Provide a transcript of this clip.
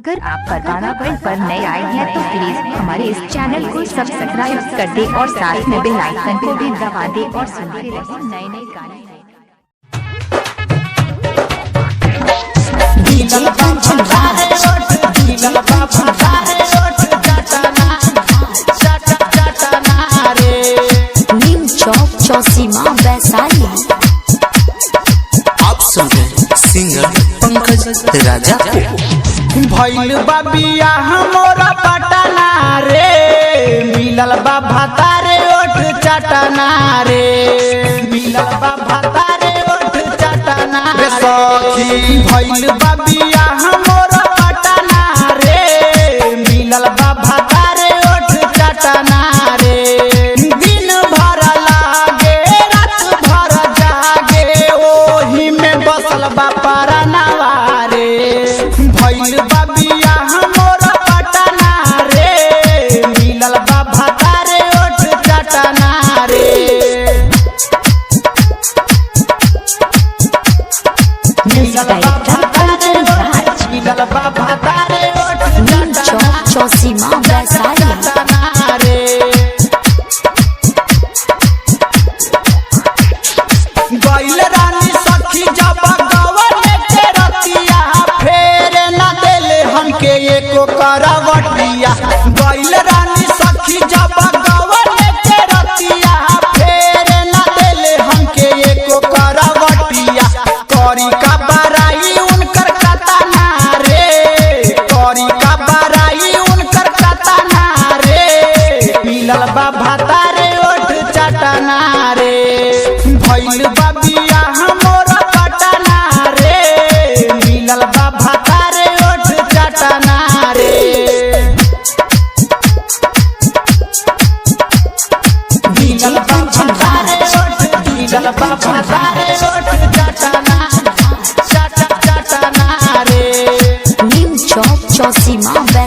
अगर आप परवाना वर्ल्ड पर नए आए हैं तो प्लीज हमारे इस चैनल को सब्सक्राइब कर दे और साथ में बेल आइकन को भी दबा दे और सुनते रहो नए नए गाने। नीम चौक चौसीमा वैशाली। आप सुन रहे हैं सिंगर पंकज राजा को। भइल बा बियाह मोरा पटना रे, मिलल बा भातारे ओठ चटना रे, मिलल बा भातारे ओठ चटना रे सखी। भइल बा बियाह मोरा पटना रे, मिलल बा भातारे ओठ चटना रे। दिन भर लागे रात भर जागे, ओही में बसल बा परनवा रे। भइल बा बियाह मोरा पटना रे, मिलल बा भातारे ओठ चटना रे। मिलल बा भातारे ओठ, मिलल बा भातारे ओठ नीम चौक चौसीमा वैशाली। चटना रे। गइल रानी सखी जब गवन के रतिया, फेर न देले हमके एको करवटिया। गइल रानी सखी जब गवन के रतिया, फेर न देले हमके एको करवटिया। करी का बराई उनकर कतना रे, करी का बराई उनकर कतना रे। मिलल बा भातारे ओठ चटना रे। भइल बा बियाह मोरा पटना रे, मिलल बा भातारे ओठ चटना रे। मिलल बा भातारे ओठ, मिलल बा भातारे ओठ चटना रे। नीम चौक चौसीमा वैशाली।